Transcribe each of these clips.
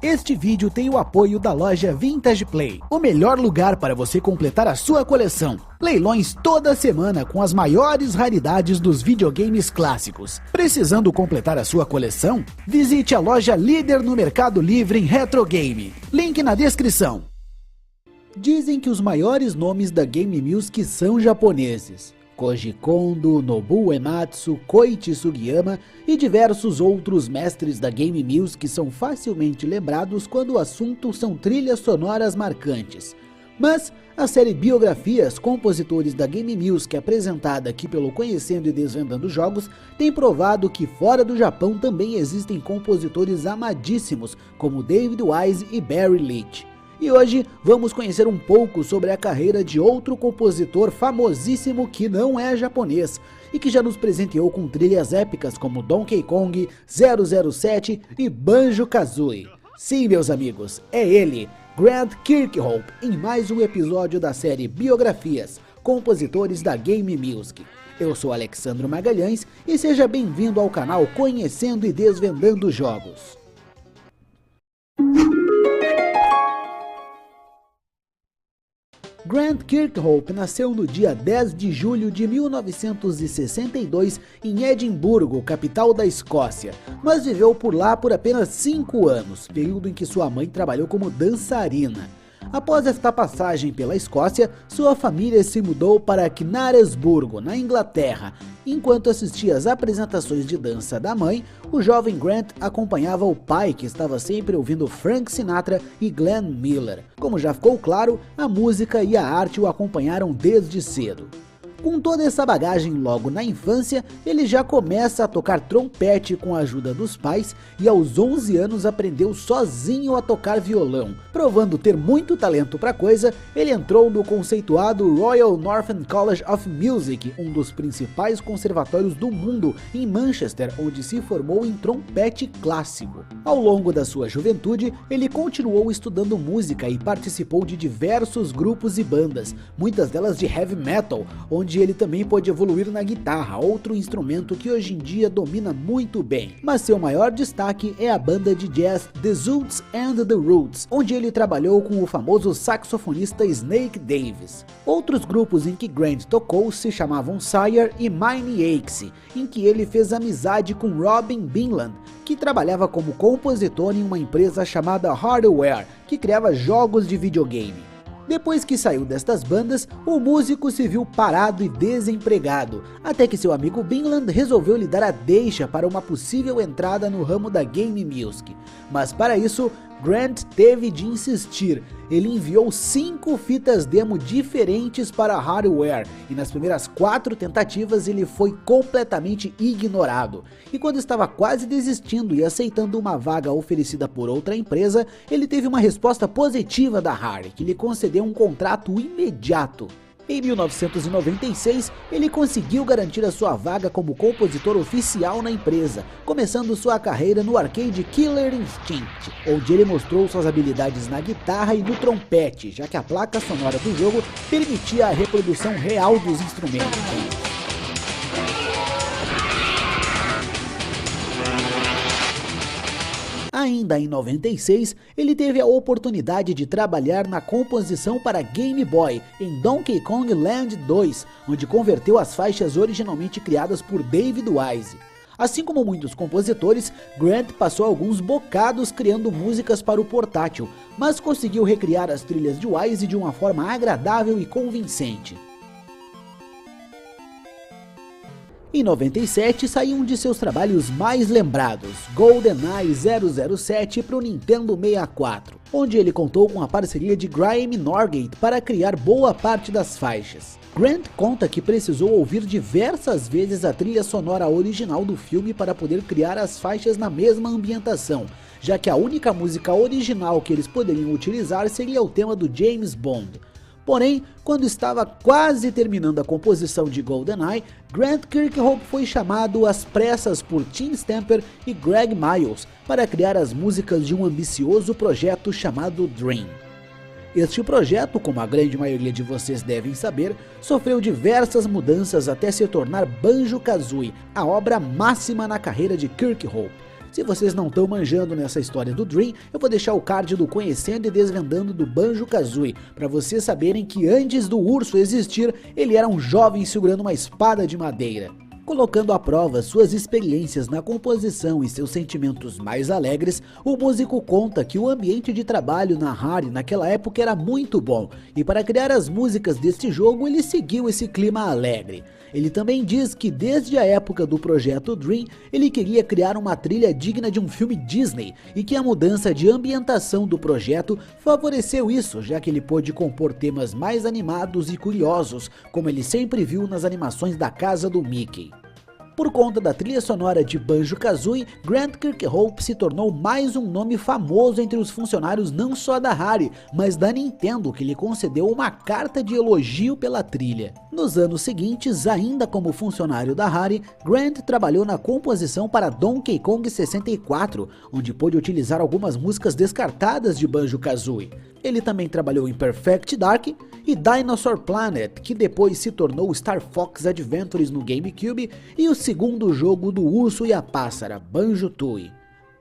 Este vídeo tem o apoio da loja Vintage Play, o melhor lugar para você completar a sua coleção. Leilões toda semana com as maiores raridades dos videogames clássicos. Precisando completar a sua coleção? Visite a loja líder no Mercado Livre em Retro Game. Link na descrição. Dizem que os maiores nomes da Game Music são japoneses. Koji Kondo, Nobuo Uematsu, Koichi Sugiyama e diversos outros mestres da Game Music são facilmente lembrados quando o assunto são trilhas sonoras marcantes. Mas a série Biografias, compositores da Game Music, apresentada aqui pelo Conhecendo e Desvendando Jogos, tem provado que fora do Japão também existem compositores amadíssimos como David Wise e Barry Leitch. E hoje vamos conhecer um pouco sobre a carreira de outro compositor famosíssimo que não é japonês e que já nos presenteou com trilhas épicas como Donkey Kong, 007 e Banjo-Kazooie. Sim, meus amigos, é ele, Grant Kirkhope, em mais um episódio da série Biografias, compositores da Game Music. Eu sou Alexandro Magalhães e seja bem-vindo ao canal Conhecendo e Desvendando Jogos. Grant Kirkhope nasceu no dia 10 de julho de 1962 em Edimburgo, capital da Escócia, mas viveu por lá por apenas 5 anos, período em que sua mãe trabalhou como dançarina. Após esta passagem pela Escócia, sua família se mudou para Knaresborough, na Inglaterra. Enquanto assistia às apresentações de dança da mãe, o jovem Grant acompanhava o pai, que estava sempre ouvindo Frank Sinatra e Glenn Miller. Como já ficou claro, a música e a arte o acompanharam desde cedo. Com toda essa bagagem logo na infância, ele já começa a tocar trompete com a ajuda dos pais e aos 11 anos aprendeu sozinho a tocar violão. Provando ter muito talento para coisa, ele entrou no conceituado Royal Northern College of Music, um dos principais conservatórios do mundo, em Manchester, onde se formou em trompete clássico. Ao longo da sua juventude, ele continuou estudando música e participou de diversos grupos e bandas, muitas delas de heavy metal, onde ele também pôde evoluir na guitarra, outro instrumento que hoje em dia domina muito bem. Mas seu maior destaque é a banda de jazz The Zoots and the Roots, onde ele trabalhou com o famoso saxofonista Snake Davis. Outros grupos em que Grant tocou se chamavam Sire e Mine Axe, em que ele fez amizade com Robin Binland, que trabalhava como compositor em uma empresa chamada Hardware, que criava jogos de videogame. Depois que saiu destas bandas, o músico se viu parado e desempregado, até que seu amigo Binland resolveu lhe dar a deixa para uma possível entrada no ramo da Game Music. Mas para isso, Grant teve de insistir. Ele enviou 5 fitas demo diferentes para a Hardware e nas primeiras 4 tentativas ele foi completamente ignorado. E quando estava quase desistindo e aceitando uma vaga oferecida por outra empresa, ele teve uma resposta positiva da Harry, que lhe concedeu um contrato imediato. Em 1996, ele conseguiu garantir a sua vaga como compositor oficial na empresa, começando sua carreira no arcade Killer Instinct, onde ele mostrou suas habilidades na guitarra e no trompete, já que a placa sonora do jogo permitia a reprodução real dos instrumentos. Ainda em 96, ele teve a oportunidade de trabalhar na composição para Game Boy em Donkey Kong Land 2, onde converteu as faixas originalmente criadas por David Wise. Assim como muitos compositores, Grant passou alguns bocados criando músicas para o portátil, mas conseguiu recriar as trilhas de Wise de uma forma agradável e convincente. Em 97 saiu um de seus trabalhos mais lembrados, GoldenEye 007 para o Nintendo 64, onde ele contou com a parceria de Graeme Norgate para criar boa parte das faixas. Grant conta que precisou ouvir diversas vezes a trilha sonora original do filme para poder criar as faixas na mesma ambientação, já que a única música original que eles poderiam utilizar seria o tema do James Bond. Porém, quando estava quase terminando a composição de GoldenEye, Grant Kirkhope foi chamado às pressas por Tim Stamper e Greg Miles para criar as músicas de um ambicioso projeto chamado Dream. Este projeto, como a grande maioria de vocês devem saber, sofreu diversas mudanças até se tornar Banjo-Kazooie, a obra máxima na carreira de Kirkhope. Se vocês não estão manjando nessa história do Dream, eu vou deixar o card do Conhecendo e Desvendando do Banjo-Kazooie, para vocês saberem que antes do urso existir, ele era um jovem segurando uma espada de madeira. Colocando à prova suas experiências na composição e seus sentimentos mais alegres, o músico conta que o ambiente de trabalho na Rare naquela época era muito bom, e para criar as músicas deste jogo ele seguiu esse clima alegre. Ele também diz que desde a época do projeto Dream, ele queria criar uma trilha digna de um filme Disney, e que a mudança de ambientação do projeto favoreceu isso, já que ele pôde compor temas mais animados e curiosos, como ele sempre viu nas animações da casa do Mickey. Por conta da trilha sonora de Banjo-Kazooie, Grant Kirkhope se tornou mais um nome famoso entre os funcionários não só da Rare, mas da Nintendo, que lhe concedeu uma carta de elogio pela trilha. Nos anos seguintes, ainda como funcionário da Rare, Grant trabalhou na composição para Donkey Kong 64, onde pôde utilizar algumas músicas descartadas de Banjo-Kazooie. Ele também trabalhou em Perfect Dark e Dinosaur Planet, que depois se tornou Star Fox Adventures no GameCube, e o segundo jogo do Urso e a Pássara, Banjo-Tooie.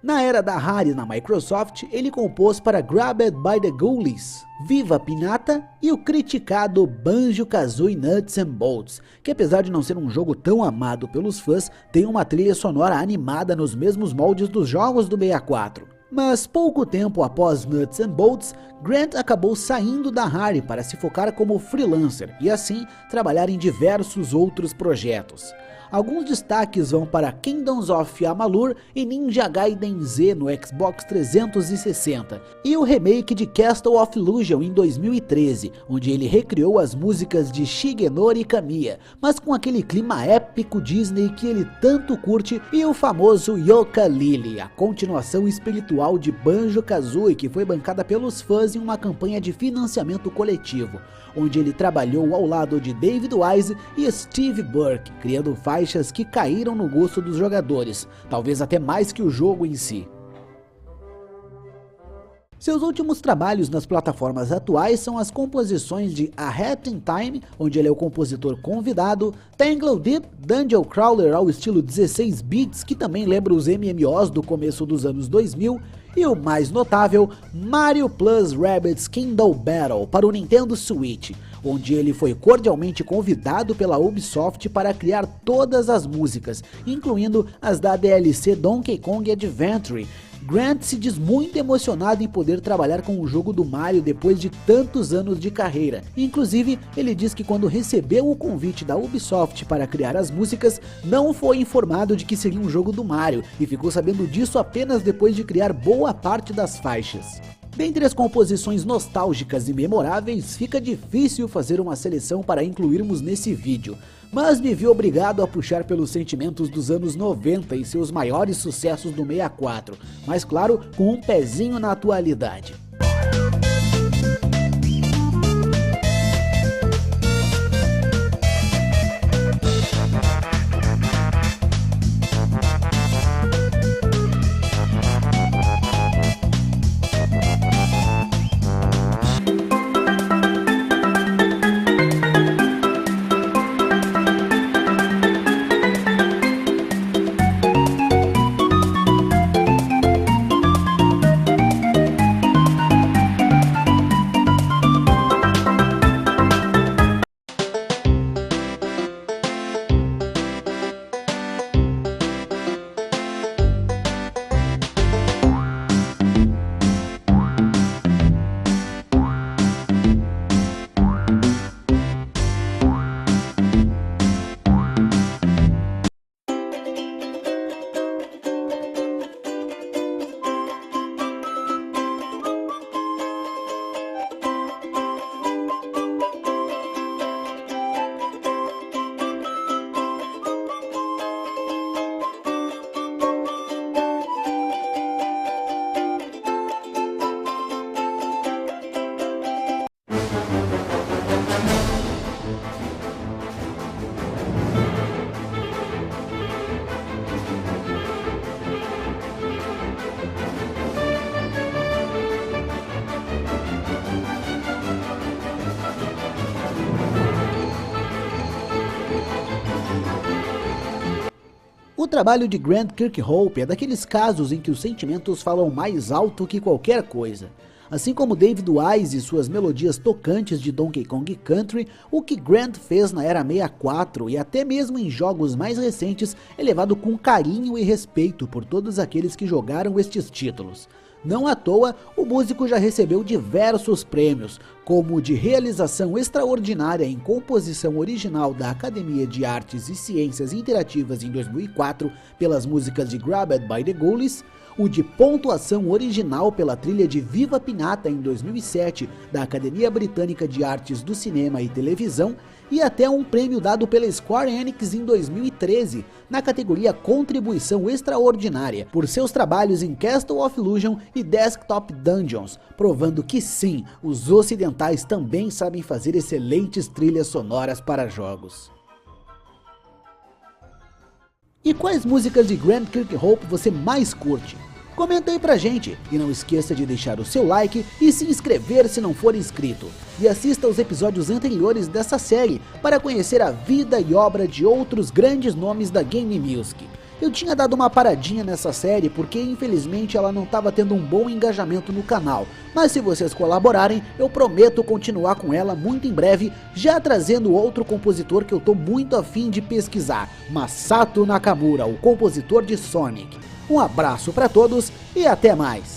Na era da Rare na Microsoft, ele compôs para Grabbed by the Ghoulies, Viva Pinata e o criticado Banjo-Kazooie Nuts and Bolts, que apesar de não ser um jogo tão amado pelos fãs, tem uma trilha sonora animada nos mesmos moldes dos jogos do 64. Mas pouco tempo após Nuts and Bolts, Grant acabou saindo da Rare para se focar como freelancer e assim trabalhar em diversos outros projetos. Alguns destaques vão para Kingdoms of Amalur e Ninja Gaiden Z no Xbox 360 e o remake de Castle of Illusion em 2013, onde ele recriou as músicas de Shigenori Kamiya, mas com aquele clima épico Disney que ele tanto curte, e o famoso Yooka-Laylee, a continuação espiritual de Banjo-Kazooie, que foi bancada pelos fãs em uma campanha de financiamento coletivo, onde ele trabalhou ao lado de David Wise e Steve Burke, criando faixas que caíram no gosto dos jogadores, talvez até mais que o jogo em si. Seus últimos trabalhos nas plataformas atuais são as composições de A Hat in Time, onde ele é o compositor convidado, Tangled Deep, Dungeon Crawler ao estilo 16 bits, que também lembra os MMOs do começo dos anos 2000, e o mais notável, Mario Plus Rabbids Kingdom Battle para o Nintendo Switch, onde ele foi cordialmente convidado pela Ubisoft para criar todas as músicas, incluindo as da DLC Donkey Kong Adventure. Grant se diz muito emocionado em poder trabalhar com o jogo do Mario depois de tantos anos de carreira. Inclusive, ele diz que quando recebeu o convite da Ubisoft para criar as músicas, não foi informado de que seria um jogo do Mario, e ficou sabendo disso apenas depois de criar boa parte das faixas. Dentre as composições nostálgicas e memoráveis, fica difícil fazer uma seleção para incluirmos nesse vídeo, mas me vi obrigado a puxar pelos sentimentos dos anos 90 e seus maiores sucessos do 64, mas claro, com um pezinho na atualidade. O trabalho de Grant Kirkhope é daqueles casos em que os sentimentos falam mais alto que qualquer coisa. Assim como David Wise e suas melodias tocantes de Donkey Kong Country, o que Grant fez na era 64 e até mesmo em jogos mais recentes é levado com carinho e respeito por todos aqueles que jogaram estes títulos. Não à toa, o músico já recebeu diversos prêmios, como o de realização extraordinária em composição original da Academia de Artes e Ciências Interativas em 2004 pelas músicas de Grabbed by the Ghoulies, o de pontuação original pela trilha de Viva Pinata em 2007 da Academia Britânica de Artes do Cinema e Televisão e até um prêmio dado pela Square Enix em 2013 na categoria Contribuição Extraordinária por seus trabalhos em Castle of Illusion e Desktop Dungeons, provando que sim, os ocidentais também sabem fazer excelentes trilhas sonoras para jogos. E quais músicas de Grant Kirkhope você mais curte? Comenta aí pra gente e não esqueça de deixar o seu like e se inscrever se não for inscrito. E assista aos episódios anteriores dessa série para conhecer a vida e obra de outros grandes nomes da Game Music. Eu tinha dado uma paradinha nessa série porque infelizmente ela não estava tendo um bom engajamento no canal, mas se vocês colaborarem eu prometo continuar com ela muito em breve, já trazendo outro compositor que eu tô muito afim de pesquisar, Masato Nakamura, o compositor de Sonic. Um abraço para todos e até mais!